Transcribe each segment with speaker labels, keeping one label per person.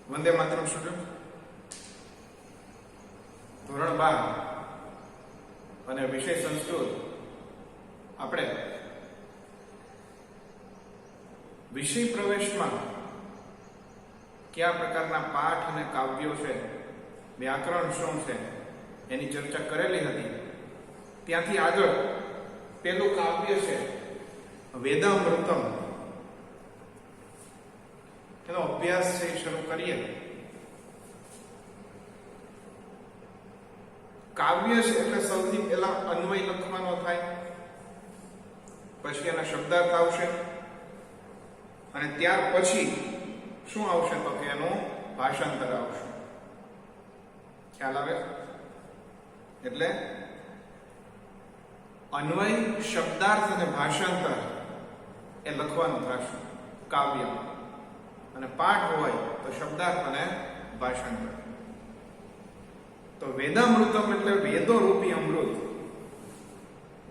Speaker 1: Vande Mataram student ધોરણ 12 અને વિષય સંસ્કૃત આપણે વિષય પ્રવેશમાં કયા પ્રકારના પાઠ અને કાવ્યો છે, વ્યાકરણ શું છે એની ચર્ચા કરેલી હતી. ત્યાંથી આગળ પેલું કાવ્ય છે વેદામૃતમ, એનો અભ્યાસ છે શરૂ કરીએ. કાવ્ય છે એટલે સૌથી પહેલા અન્વય લખવાનો થાય, પછી એના શબ્દાર્થ આવશે અને ત્યાર પછી શું આવશે તો કે એનું ભાષાંતર આવશે. ખ્યાલ આવે? એટલે અન્વય, શબ્દાર્થ અને ભાષાંતર એ લખવાનું થશે કાવ્ય, અને પાઠ હોય તો શબ્દાર્થ અને ભાષાંતર. તો વેદામૃતમ એટલે વેદો રૂપી અમૃત.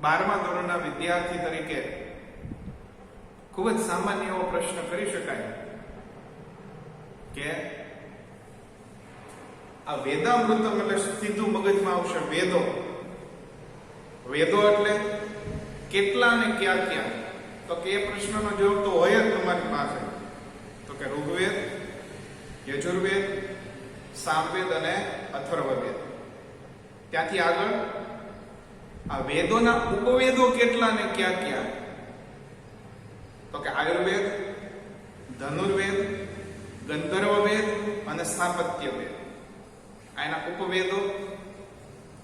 Speaker 1: 12મા ધોરણના વિદ્યાર્થી તરીકે ખૂબ જ સામાન્ય એવો પ્રશ્ન કરી શકાય કે આ વેદામૃતમ એટલે સીધું મગજમાં આવશે વેદો. વેદો એટલે કેટલા ને ક્યાં ક્યાં? તો કે એ પ્રશ્નનો જવાબ તો હોય જ તમારી પાસે. તો કે ઋગ્વેદ, યજુર્વેદ, સામવેદ અને અથર્વવેદ. ત્યાંથી આગળ આ વેદોના ઉપવેદો કેટલા ને ક્યાં ક્યાં? તો કે આયુર્વેદ, ધનુર્વેદ, ગંધર્વવેદ અને સ્થાપત્યવેદ. આ એના ઉપવેદો.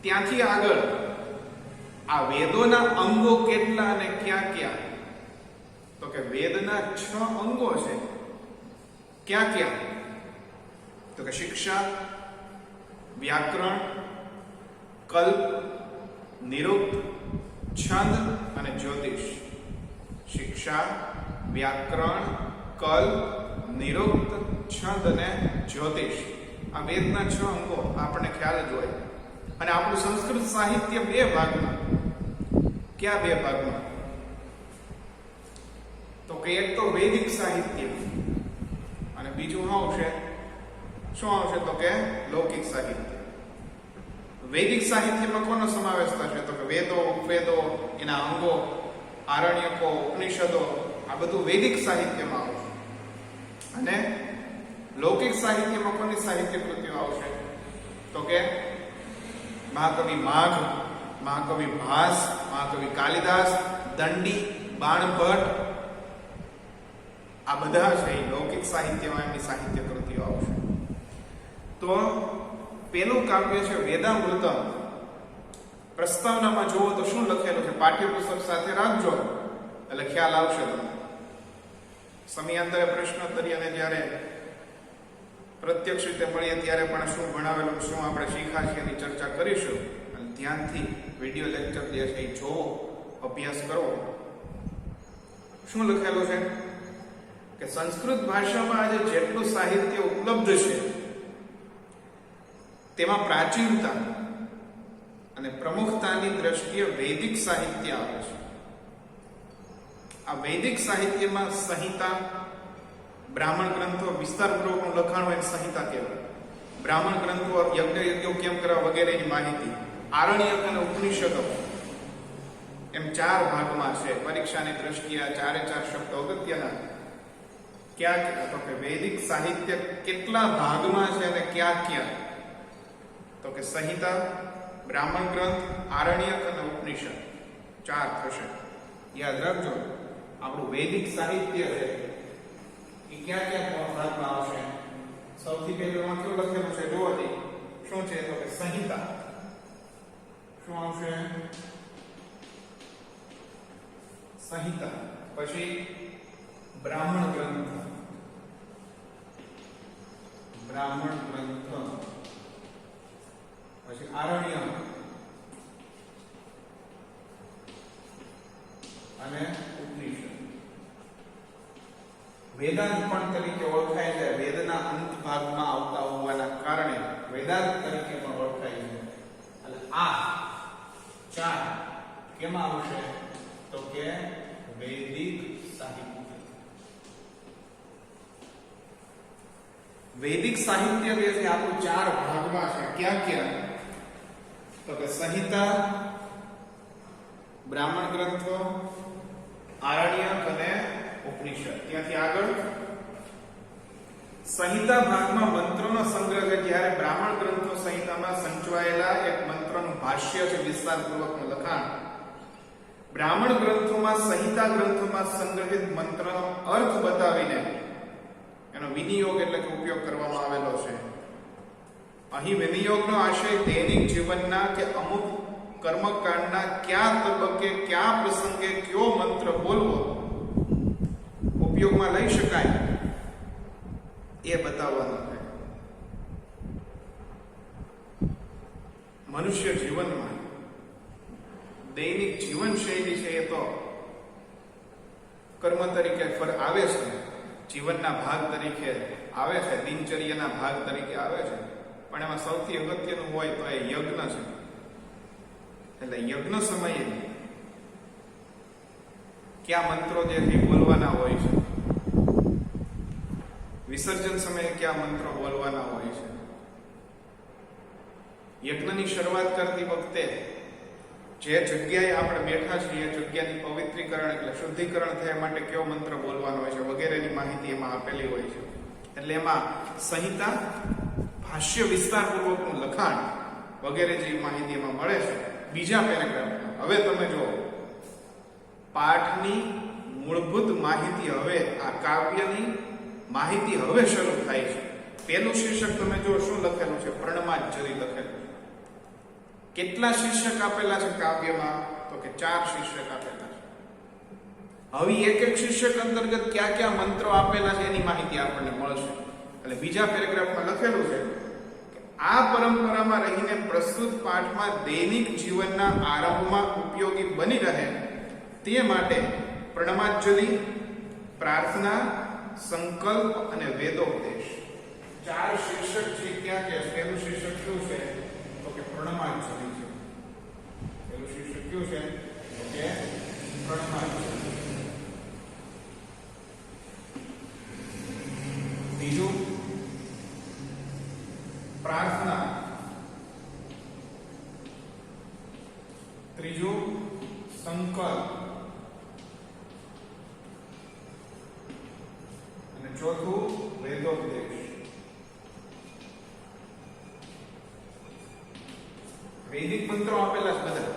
Speaker 1: ત્યાંથી આગળ આ વેદોના અંગો કેટલા અને ક્યાં ક્યાં? તો કે વેદના 6 અંગો છે. ક્યાં ક્યાં? તો કે શિક્ષા, વ્યાકરણ, કલ્પ, નિરુક્ત, છંદ અને જ્યોતિષ. શિક્ષા, વ્યાકરણ, કલ્પ, નિરુક્ત, છંદ અને જ્યોતિષ. આ વેદના 6 અંગો આપણને ખ્યાલ જ હોય. અને આપણું સંસ્કૃત સાહિત્ય 2 ભાગમાં. ક્યાં 2 ભાગમાં? તો કે એક તો વૈદિક સાહિત્ય અને બીજું આવશે શું આવશે તો કે લૌકિક સાહિત્ય. વૈદિક સાહિત્યમાં કોનો સમાવેશ થશે? તો કે વેદો, ઉપવેદો, એના અંગો, આરણ્યકો, ઉપનિષદો, આ બધું વૈદિક સાહિત્યમાં આવશે. અને લૌકિક સાહિત્યમાં કોની સાહિત્ય કૃતિઓ આવશે? તો કે મહાકવિ માઘ, મહાકવિ ભાસ, મહાકવિ કાલિદાસ, દંડી, બાણભટ્ટ, આ બધા છે લૌકિક સાહિત્યમાં એમની સાહિત્ય કૃતિઓ આવશે. તો પેલું કાવ્ય છે વેદામૃતમ. પ્રસ્તાવનામાં જુઓ તો શું લખેલું છે? પાઠ્યપુસ્તક સાથે રાખજો એટલે ખ્યાલ આવશે તમને. સમયાંતરે પ્રશ્નોત્તરી અને જ્યારે પ્રત્યક્ષ રીતે મળીએ ત્યારે પણ શું ભણાવેલું, શું આપણે શીખ્યા છીએ એની ચર્ચા કરીશું. અને ધ્યાનથી વિડીયો લેક્ચર જે છે એ જોવો, અભ્યાસ કરો. શું લખેલું છે કે સંસ્કૃત ભાષામાં આજે જેટલું સાહિત્ય ઉપલબ્ધ છે તેમાં પ્રાચીનતા અને પ્રમુખતાની દ્રષ્ટિએ વૈદિક સાહિત્ય આવે છે. આ વૈદિક સાહિત્યમાં સંહિતા, બ્રાહ્મણ ગ્રંથો, વિસ્તારપૂર્વકનું લખાણ હોય સંહિતા કહેવાય. બ્રાહ્મણ ગ્રંથો યજ્ઞો કેમ કરવા વગેરેની માહિતી. આરણ્યક અને ઉપનિષદો એમ 4 ભાગમાં છે. પરીક્ષાની દ્રષ્ટિએ આ 4 શબ્દો અગત્યના. ક્યાં ક્યાં? તો કે વૈદિક સાહિત્ય કેટલા ભાગમાં છે અને ક્યાં ક્યાં? તો કે સંહિતા, બ્રાહ્મણ ગ્રંથ, આરણ્યક અને ઉપનિષદ 4 થશે. યાદ રાખજો, આપણું વૈદિક સાહિત્ય છે એ ક્યાં ક્યાં ભાગમાં આવશે? સૌથી પહેલું કેવું લખેલું છે જોવો તે શું છે? તો કે સંહિતા. શું આવશે? સંહિતા. પછી બ્રાહ્મણ ગ્રંથ, બ્રાહ્મણ ગ્રંથ. પછી આરણ્યક અને ઉપનિષદ. વેદાંત પણ તરીકે ઓળખાય છે. વેદના અંત ભાગમાં આવતા હોવાના કારણે વેદાંત તરીકે પણ ઓળખાય છે. એટલે આ 4 કેમાં આવશે? તો કે વૈદિક સાહિત્ય. વૈદિક સાહિત્ય જે છે આપણું 4 ભાગમાં છે. ક્યાં ક્યાં? તો કે સંહિતા, બ્રાહ્મણ ગ્રંથો, આરણ્યક અને ઉપનિષદ. ત્યાંથી આગળ સંહિતા ભાગમાં મંત્રોનો સંગ્રહ છે. જ્યારે બ્રાહ્મણ ગ્રંથો સંહિતામાં સંચવાયેલા એક મંત્રનું ભાષ્ય છે, વિસ્તારપૂર્વકનું લખાણ. બ્રાહ્મણ ગ્રંથોમાં સંહિતા ગ્રંથોમાં સંગ્રહિત મંત્રનો અર્થ બતાવીને એનો વિનિયોગ એટલે કે ઉપયોગ કરવામાં આવેલો છે. અહીં વિનિયોગનો આશય દૈનિક જીવનના કે અમુક કર્મકાંડના કયા તબક્કે કયા પ્રસંગે કયો મંત્ર બોલવો ઉપયોગમાં લઈ શકાય એ બતાવવાનો છે. મનુષ્ય જીવનમાં દૈનિક જીવન શૈલી છે એ તો કર્મ તરીકે આવે છે, જીવનના ભાગ તરીકે આવે છે, દિનચર્યાના ભાગ તરીકે આવે છે. પણ એમાં સૌથી અગત્યનું હોય તો એ યજ્ઞ છે. એટલે યજ્ઞ સમયે કયા મંત્રો જે બોલવાના હોય છે, વિસર્જન સમયે કયા મંત્રો બોલવાના હોય છે, યજ્ઞની શરૂઆત કરતી વખતે જે જગ્યાએ આપણે બેઠા છીએ એ જગ્યાની પવિત્રીકરણ એટલે શુદ્ધિકરણ થયા માટે કયો મંત્ર બોલવાનો હોય છે વગેરેની માહિતી એમાં આપેલી હોય છે. એટલે એમાં સંહિતા, ભાષ્ય, વિસ્તારપૂર્વકનું લખાણ વગેરે જે માહિતી એમાં મળે છે. બીજા પેરેગ્રાફમાં હવે તમે જુઓ, પાઠની મૂળભૂત માહિતી હવે આ કાવ્યની માહિતી હવે શરૂ થાય છે. પહેલું શીર્ષક તમે જો શું લખેલું છે? પ્રણમાજ્જરી લખેલું છે. કેટલા શીર્ષક આપેલા છે કાવ્યમાં? તો કે 4 શીર્ષક આપેલા છે. હવે એક એક શીર્ષક અંતર્ગત કયા કયા મંત્રો આપેલા છે એની માહિતી આપણને મળશે. એટલે બીજા પેરેગ્રાફમાં લખેલું છે કે આ પરંપરામાં રહીને પ્રસ્તુત પાઠમાં દૈનિક જીવનના આરંભમાં ઉપયોગી બની રહે તે માટે પ્રણમાજ્જલિ, પ્રાર્થના, સંકલ્પ અને વેદોપદેશ 4 શીર્ષક છે. ક્યાં ક્યાં? પહેલું શીર્ષક શું છે? તો કે પ્રણમાજ્જલિ છે. પહેલું શીર્ષક શું છે? તો કે પ્રણમાજ્જલિ. બીજું પ્રાર્થના, ત્રીજું સંકલ્પ અને ચોથું વેદોપદેશ. વૈદિક મંત્રો આપેલા છે બધા.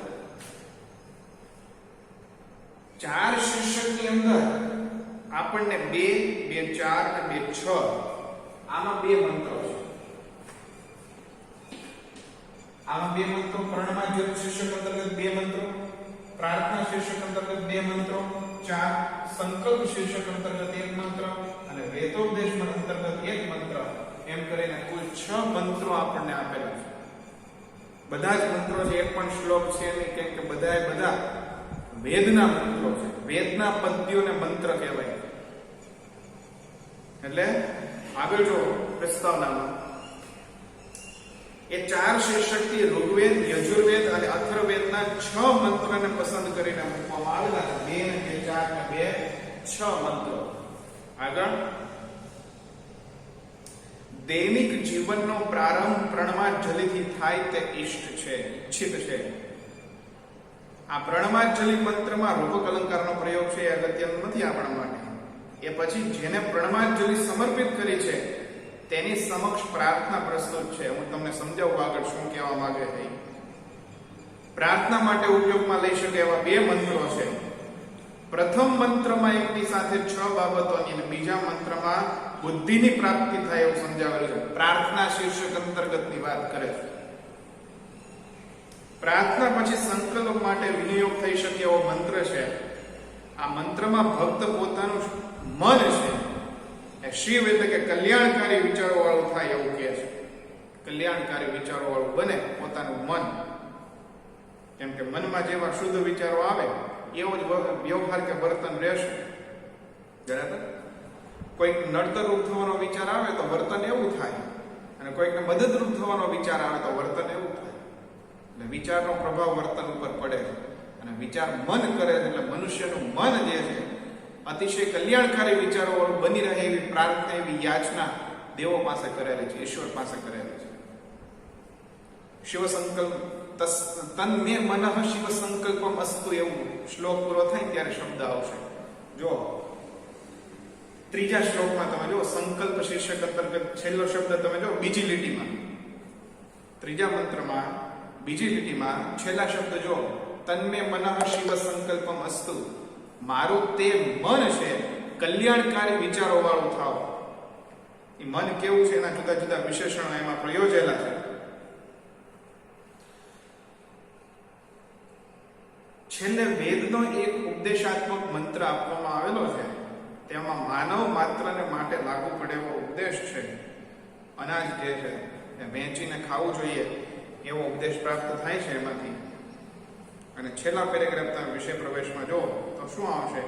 Speaker 1: 4 શીર્ષકની અંદર આપણને 2, 2, 4 અને 2, 6 આમાં 2 મંત્રો છે. આમાં 2 મંત્રો, પ્રણમાજ્જલિ શીર્ષક અંતર્ગત 2 મંત્રો, પ્રાર્થના શીર્ષક અંતર્ગત 2 મંત્રો, 4 સંકલ્પ શીર્ષક અંતર્ગત 1 મંત્ર અને વેદોપદેશ અંતર્ગત 1 મંત્ર, એમ કરીને કુલ 6 મંત્રો આપણને આપેલા છે. બધા જ મંત્રો છે, એક પણ શ્લોક છે નહીં, કેમ કે બધા વેદના મંત્રો છે. વેદના પદ્યોને મંત્ર કહેવાય. એટલે આગળ જો પ્રસ્તાવનામાં એ 4 શીર્ષકથી ઋગ્વેદ, યજુર્વેદ અને અથર્વવેદના 6 મંત્રોને પસંદ કરીને મૂકવામાં આવેલા છે. 2 ને 2, 4 ને 2, 6 મંત્રો. આગળ દૈનિક જીવનનો પ્રારંભ પ્રણમાજ્જલિથી થાય તે ઈષ્ટ છે, ઈચ્છિત છે. આ પ્રણમાજ્જલિ મંત્રમાં રૂપક અલંકારનો પ્રયોગ છે, એ અગત્યનો નથી આપણા માટે. એ પછી જેને પ્રણમાજ્જલિ સમર્પિત કરી છે તેની સમક્ષ પ્રાર્થના પ્રસ્તુત છે. હું તમને સમજાવું આગળ શું કહેવા માંગે છે. પ્રાર્થના માટે ઉપયોગમાં લઈ શકે એવા 2 મંત્રો છે. પ્રથમ મંત્રમાં એકની સાથે 6 બાબતોની અને બીજા મંત્રમાં બુદ્ધિની પ્રાપ્તિ થાય એવું સમજાવેલું છે. પ્રાર્થના શીર્ષક અંતર્ગતની વાત કરે છે. પ્રાર્થના પછી સંકલ્પ માટે વિનિયોગ થઈ શકે એવો મંત્ર છે. આ મંત્રમાં ભક્ત પોતાનું મન છે શિવ એટલે કે કલ્યાણકારી વિચારો વાળું થાય એવું કહે છે. કલ્યાણકારી વિચારો વાળું બને પોતાનું મન. કેમ કે મનમાં જેવા શુદ્ધ વિચારો આવે એવો જ વ્યવહાર કે વર્તન રહેશે. બરાબર? કોઈક નડતરરૂપ થવાનો વિચાર આવે તો વર્તન એવું થાય, અને કોઈકને મદદરૂપ થવાનો વિચાર આવે તો વર્તન એવું થાય. એટલે વિચારનો પ્રભાવ વર્તન ઉપર પડે છે. અને વિચાર મન કરે છે. એટલે મનુષ્યનું મન જે છે અતિશય કલ્યાણકારી વિચારો વાળું બની રહે એવી પ્રાર્થના, એવી યાચના દેવો પાસે કરેલી છે, ઈશ્વર પાસે કરેલી છે. શિવ સંકલ્પ તન મે મનઃ શિવ સંકલ્પમ અસ્તુ એવું શ્લોક પૂરો થાય ત્યારે શબ્દ આવશે. જો ત્રીજા શ્લોકમાં તમે જો સંકલ્પ શીર્ષક અંતર્ગત છેલ્લો શબ્દ તમે જો બીજી લીટીમાં, ત્રીજા મંત્રમાં બીજી લીટીમાં છેલ્લા શબ્દ જો તન્મે મનઃ શિવ સંકલ્પમ અસ્તુ, મારું તે મન છે કલ્યાણકારી વિચારો વાળું થાવ. એ મન કેવું છે એના જુદા જુદા વિશેષણો એમાં પ્રયોજેલા છે. છેલ્લે વેદનો એક ઉપદેશાત્મક મંત્ર આપવામાં આવેલો છે. તેમાં માનવ માત્રને માટે લાગુ પડે એવો ઉપદેશ છે. અનાજ જે છે એ વેચીને ખાવું જોઈએ એવો ઉપદેશ પ્રાપ્ત થાય છે એમાંથી. અને છેલ્લા પેરેગ્રાફ તમે વિષય પ્રવેશમાં જો તો શું આવશે?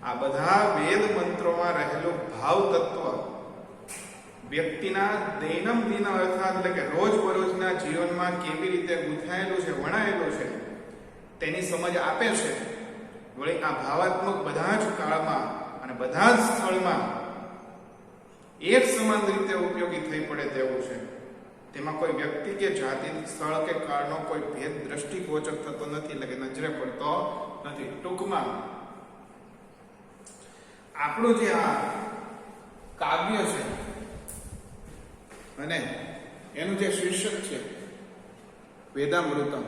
Speaker 1: આ બધા વેદ મંત્રોમાં રહેલું ભાવ તત્વ વ્યક્તિના દૈનંદિન અર્થાત એટલે કે રોજબરોજના જીવનમાં કેવી રીતે ગૂંથાયેલું છે, વણાયેલું છે તેની સમજ આપે છે. વળી આ ભાવાત્મક બધા જ કાળમાં અને બધા જ સ્થળમાં એક સમાન રીતે ઉપયોગી થઈ પડે તેવું છે. તેમાં કોઈ વ્યક્તિ કે જાતિ, સ્થળ કે કાળનો કોઈ ભેદ દ્રષ્ટિગોચર થતો નથી, એટલે કે નજરે પડતો નથી. ટૂંકમાં આપણું જે આ કાવ્ય છે અને એનું જે શીર્ષક છે વેદામૃતમ,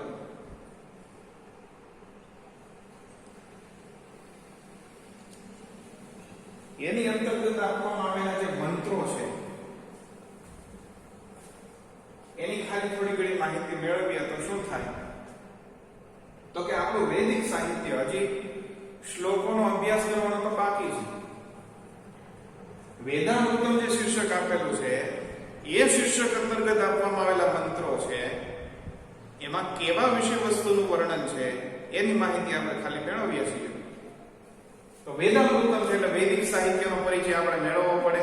Speaker 1: એની અંતર્ગત આપવામાં આવેલા જે મંત્રો છે એની ખાલી થોડી ઘણી માહિતી મેળવીએ તો શું થાય? તો કે આપણું વૈદિક સાહિત્ય હજી શ્લોકોનો અભ્યાસ કરવાનો તો બાકી છે. વેદામૃતમ જે શીર્ષક આપેલું છે એ શીર્ષક અંતર્ગત આપવામાં આવેલા મંત્રો છે એમાં કેવા વિષય વસ્તુનું વર્ણન છે એની માહિતી આપણે ખાલી મેળવીએ છીએ. તો વેદામૃતમ છે એટલે વૈદિક સાહિત્યનો પરિચય આપણે મેળવવો પડે.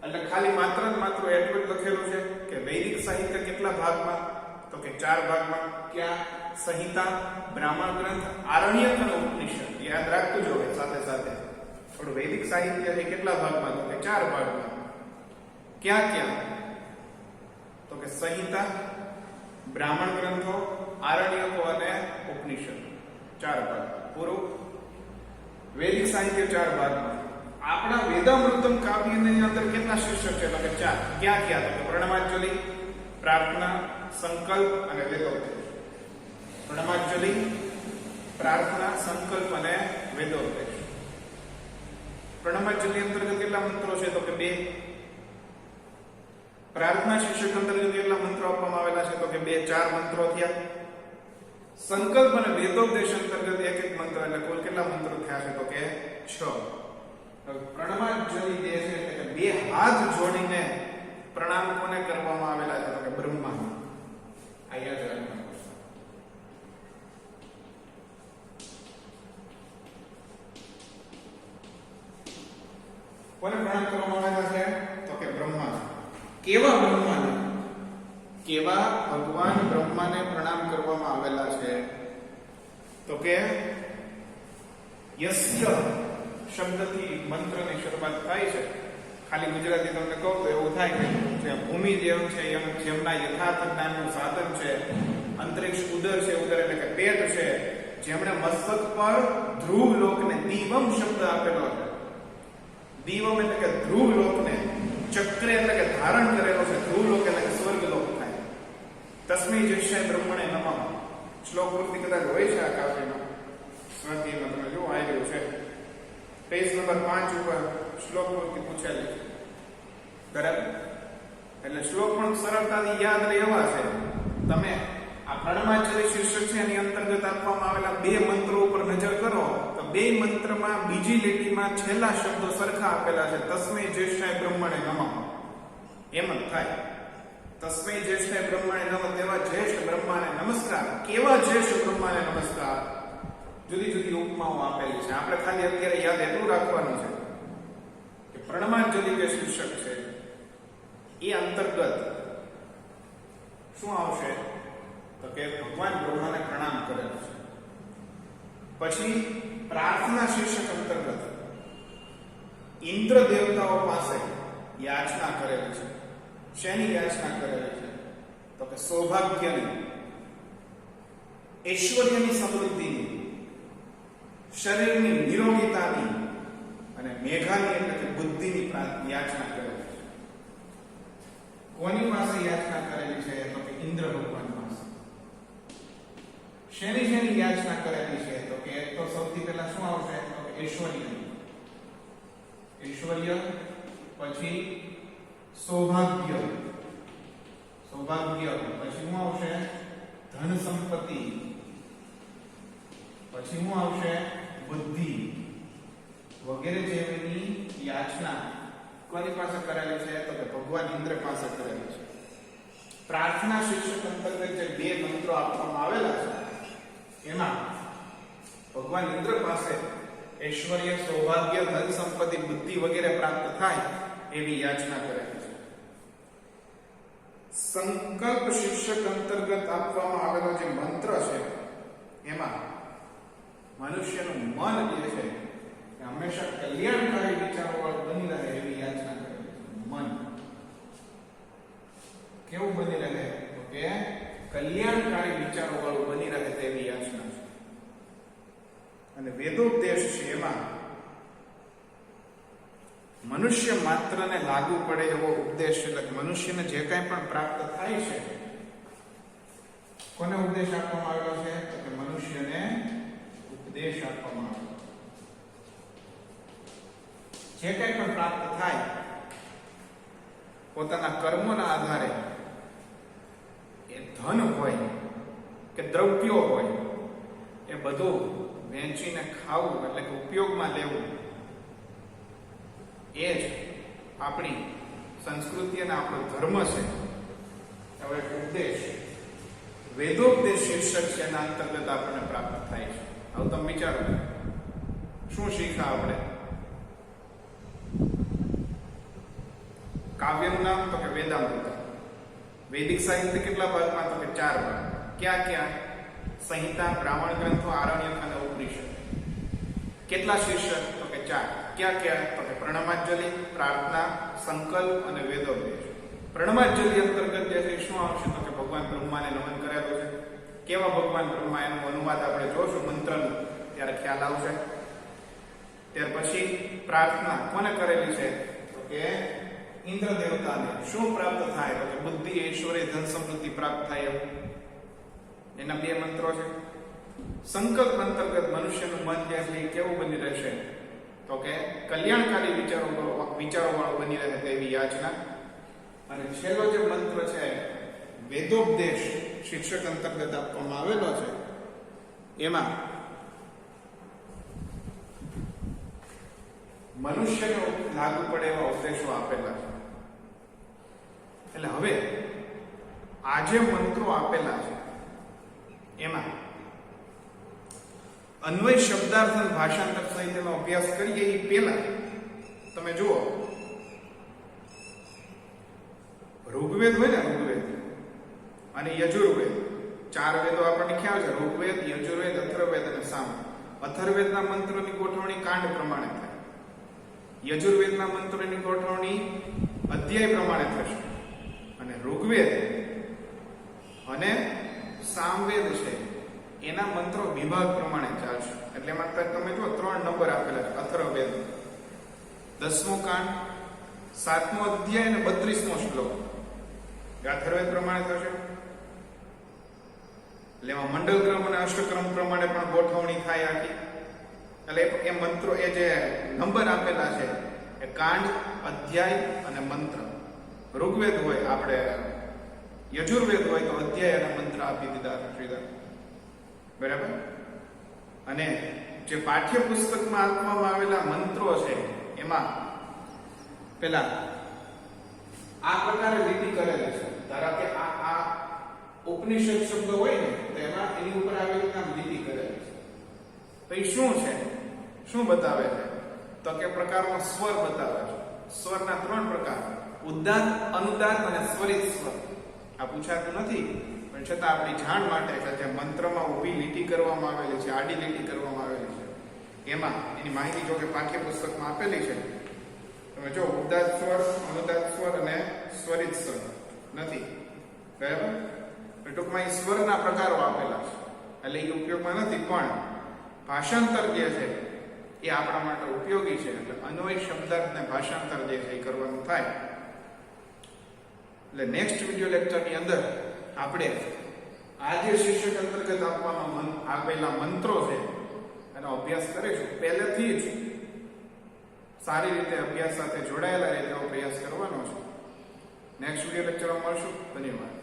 Speaker 1: એટલે ખાલી માત્ર ને માત્ર એટલું જ લખેલું છે કે વૈદિક સાહિત્ય કેટલા ભાગમાં? તો કે 4 ભાગમાં. ક્યાં? સંહિતા, બ્રાહ્મણ ગ્રંથ, આરણ્યક અને ઉપનિષદ. યાદ રાખતું જો સાથે સાથે થોડું વૈદિક સાહિત્ય છે કેટલા ભાગમાં? તો કે 4 ભાગમાં. ક્યાં ક્યાં? તો કે સંહિતા, બ્રાહ્મણ ગ્રંથો, આરણ્યકો અને ઉપનિષદ. 4 ભાગ પૂરું. વૈદિક સાહિત્ય 4 ભાગમાં. આપણા વેદામૃતમ કાવ્યની અંદર કેટલા શીર્ષક છે? તો કે 4. ક્યાં ક્યાં? તો કે પ્રણમાંજલિ, પ્રાર્થના, સંકલ્પ અને વેદોપદેશ. પ્રણમાંજલિ, પ્રાર્થના, સંકલ્પ અને વેદોપદેશ. પ્રણમાંજલિ અંતર્ગત કેટલા મંત્રો છે? તો કે 2. પ્રાર્થના શીર્ષક અંતર્ગત કેટલા મંત્રો આપવામાં આવેલા છે? તો કે 2. 4 મંત્રો થયા. સંકલ્પ અને વેદોપદેશ અંતર્ગત એક એક મંત્ર, એટલે કુલ કેટલા મંત્રો થયા છે? તો કે 6. પ્રણમાંજલિ જે છે એટલે કે 2 હાથ જોડીને પ્રણામ કોને કરવામાં આવેલા છે? તો કે બ્રહ્મા. અહીંયા જ કોને પ્રણામ કરવામાં આવેલા છે? તો કે બ્રહ્મા. કેવા બ્રહ્માને? કેવા ભગવાન બ્રહ્માને પ્રણામ કરવામાં આવેલા છે? તો કે યસ્ય શબ્દથી મંત્રની શરૂઆત થાય છે. ખાલી ગુજરાતી તમને કહું તો એવું થાય કે જે ભૂમિદેવ છે જેમના યથાર્થ જ્ઞાનનું સાધન છે, અંતરિક્ષ ઉદર છે, ઉદર એટલે કે પેટ છે, જેમણે મસ્તક પર ધ્રુવ લોકને દીવમ શબ્દ આપેલો છે. દીવમ એટલે કે ધ્રુવ લોકને, ચક્ર એટલે કે ધારણ કરેલો છે, ધ્રુવ લોક એટલે કે સ્વર્ગ લોક થાય. તસ્મૈ જશ્ય બ્રહ્મણે નમઃ. શ્લોક પૂર્તિ કદાચ હોય છે આ કાવ્યમાં, સ્વાધ્યાયમાં તમે જો આવ્યું છે પેજ નંબર 5 ઉપર શ્લોક પૂર્તિ પૂછેલી છે. બરાબર? એટલે શ્લોક પણ સરળતાથી યાદ રહે એવા છે. તમે આ પ્રણમાંજલિ શીર્ષક છે એની અંતર્ગત આપવામાં આવેલા 2 મંત્રો ઉપર નજર કરો તો 2 મંત્રમાં બીજી લીટીમાં છેલ્લા શબ્દો સરખા આપેલા છે. તસ્મૈ જ્યેષ્ઠાય બ્રહ્મણે નમઃ. એમ જ થાય. તસ્મૈ જ્યેષ્ઠાય બ્રહ્મણે નમઃ. તેવા જ્યેષ્ઠ બ્રહ્માને નમસ્કાર. કેવા જ્યેષ્ઠ બ્રહ્માને નમસ્કાર? જુદી જુદી ઉપમાઓ આપેલી છે. આપણે ખાલી અત્યારે યાદ એટલું રાખવાનું છે કે પ્રણમાંજલિ જે શીર્ષક છે એ અંતર્ગત શું આવશે? તો કે ભગવાન બ્રહ્માને પ્રણામ કરેલ છે. પછી પ્રાર્થના શીર્ષક અંતર્ગત ઇન્દ્ર દેવતાઓ પાસે યાચના કરેલી છે. શેની યાચના કરેલી છે? તો કે સૌભાગ્યની, ઐશ્વર્યની, સમૃદ્ધિની, શરીરની નિરોગીતાની અને મેઘાની એટલે કે બુદ્ધિની યાચના કરેલી છે. કોની પાસે યાચના કરેલી છે? તો કે ઇન્દ્ર ભગવાન પાસે. શેની યાચના કરેલી છે? તો કે એક તો સૌથી પહેલા શું આવશે? તો કે ઐશ્વર્ય, પછી સૌભાગ્ય, પછી શું આવશે? ધન સંપત્તિ, પછી શું આવશે? બુદ્ધિ વગેરે જેવી યાચના કોની પાસે કરેલી છે? તો કે ભગવાન ઇન્દ્ર પાસે કરેલી છે. પ્રાર્થના શીર્ષક અંતર્ગત જે બે મંત્રો આપવામાં આવેલા છે એમાં ભગવાન ઇન્દ્ર પાસે ઐશ્વર્ય, સૌભાગ્ય, ધન સંપત્તિ, બુદ્ધિ વગેરે પ્રાપ્ત થાય એવી યાચના કરેલી છે. સંકલ્પ શીર્ષક અંતર્ગત આપવામાં આવેલો જે મંત્ર છે એમાં મનુષ્યનું મન જે છે એ હંમેશા કલ્યાણકારી વિચારોવાળું બની રહે એવી યાચના કરેલી છે. મન કેવું બની રહે? તો કે કલ્યાણકારી વિચારોવાળું બની રહે તેવી યાચના છે. અને વેદોપદેશ છે એમાં મનુષ્ય માત્રને લાગુ પડે એવો ઉપદેશ, એટલે મનુષ્યને જે કંઈ પણ પ્રાપ્ત થાય છે કોને ઉપદેશ આપવામાં આવેલો છે? તો કે મનુષ્યને ઉપદેશ આપવામાં આવેલો. જે કંઈ પણ પ્રાપ્ત થાય પોતાના કર્મોના આધારે, એ ધન હોય કે દ્રવ્યો હોય, એ બધું વેચીને ખાવું એટલે કે ઉપયોગમાં લેવું, એ જ આપણી સંસ્કૃતિ અને આપણો ધર્મ છે. હવે ઉપદેશ, વેદોપદેશ શીર્ષક છે એના અંતર્ગત આપણને પ્રાપ્ત થાય છે. હવે તમે વિચારો શું શીખ્યા આપણે? કાવ્યનું નામ તો કે વેદામૃત. વૈદિક સાહિત્ય કેટલા ભાગમાં? તો કે 4 ભાગ. ક્યાં? સંહિતા, બ્રાહ્મણ ગ્રંથો, આરણ્યક અને ઉપનિષદ. કેટલા શીર્ષક? તો કે 4. ક્યાં? તો કે પ્રણમાંજલિ, પ્રાર્થના, સંકલ્પ અને વેદોપદેશ. પ્રણમાંજલિ અંતર્ગત જે છે શું આવશે? તો કે ભગવાન બ્રહ્માને નમન કરેલું છે. કેવા ભગવાન બ્રહ્મા? એનું અનુવાદ આપણે જોશું મંત્રનું, ત્યારે ખ્યાલ આવશે. ત્યાર પછી પ્રાર્થના કોને કરેલી છે? તો કે ઇન્દ્ર દેવતાને. શું પ્રાપ્ત થાય? તો કે બુદ્ધિ, ઐશ્વર્ય, ધન સંપત્તિ પ્રાપ્ત થાય એવું. એના 2 મંત્રો છે. સંકલ્પ અંતર્ગત મનુષ્યનું મન જે છે એ કેવું બની રહેશે? તો કે કલ્યાણકારી વિચારો વાળું બની રહે તેવી યાચના. અને છેલ્લો જે મંત્ર છે વેદોપદેશ શીર્ષક અંતર્ગત આપવામાં આવેલો છે એમાં મનુષ્યને લાગુ પડે એવા ઉપદેશો આપેલા છે. એટલે હવે આ જે મંત્રો આપેલા છે એમાં અન્વય, શબ્દાર્થ અને ભાષાંતર સહિતનો અભ્યાસ કરીએ એ પહેલા તમે જુઓ, ઋગ્વેદ હોય ને, ઋગ્વેદ અને યજુર્વેદ, 4 વેદો આપણને ખ્યાલ છે. ઋગ્વેદ, યજુર્વેદ, અથર્વવેદ અને સામ. અથર્વવેદના મંત્રોની ગોઠવણી કાંડ પ્રમાણે થાય. યજુર્વેદના મંત્રોની ગોઠવણી અધ્યાય પ્રમાણે થશે. અને ઋગ્વેદ અને સામવેદ છે એના મંત્રો વિભાગ પ્રમાણે ચાલશે. એટલે એમાં તમે જો 3 નંબર આપેલા છે. અથર્વવેદ 10મો કાંડ, 7મો અધ્યાય અને 32મો શ્લોક અથર્વવેદ પ્રમાણે થશે. એટલે એમાં મંડળ ક્રમ અને અષ્ટક્રમ પ્રમાણે પણ ગોઠવણી થાય આખી. એટલે એ મંત્રો, એ જે નંબર આપેલા છે એ કાંડ, અધ્યાય અને મંત્ર. ઋગ્વેદ હોય, આપણે યજુર્વેદ હોય તો અધ્યાય અને મંત્ર આપી દીધા. બરાબર? અને જે પાઠ્યપુસ્તકમાં આપવામાં આવેલા મંત્રો છે એમાં પેલા આ પ્રકારે લીટી કરેલી છે. ધારો કે આ ઉપનિષદ શબ્દ હોય ને તો એમાં એની ઉપર આવી રીતના લીટી કરેલી છે. તો એ શું છે? શું બતાવે છે? તો કે પ્રકારનો સ્વર બતાવે છે. સ્વરના 3 પ્રકાર: ઉદ્દાત, અનુદાત અને સ્વરિત સ્વર. આ પૂછાતું નથી પણ છતાં આપણી જાણ માટે છે. જે મંત્રમાં ઊભી લીટી કરવામાં આવેલી છે, આડી લીટી કરવામાં આવેલી છે, એમાં એની માહિતી જો કે પાઠ્યપુસ્તકમાં આપેલી છે. તમે જો ઉદાત્ત સ્વર, અનુદાત્ત સ્વર અને સ્વરિત સ્વર નથી, બરાબર? ટૂંકમાં એ સ્વરના પ્રકારો આપેલા છે એટલે એ ઉપયોગમાં નથી, પણ ભાષાંતર જે છે એ આપણા માટે ઉપયોગી છે. એટલે અન્વય શબ્દાર્થને ભાષાંતર જે છે એ કરવાનું થાય. એટલે નેક્સ્ટ વિડિયો લેક્ચરની અંદર આપણે આ જે શીર્ષક અંતર્ગત આપેલા મંત્રો છે એનો અભ્યાસ કરીશું. પહેલેથી જ સારી રીતે અભ્યાસ સાથે જોડાયેલા રહે તેવો પ્રયાસ કરવાનો છે. નેક્સ્ટ વિડિયો લેક્ચરમાં મળશું. ધન્યવાદ.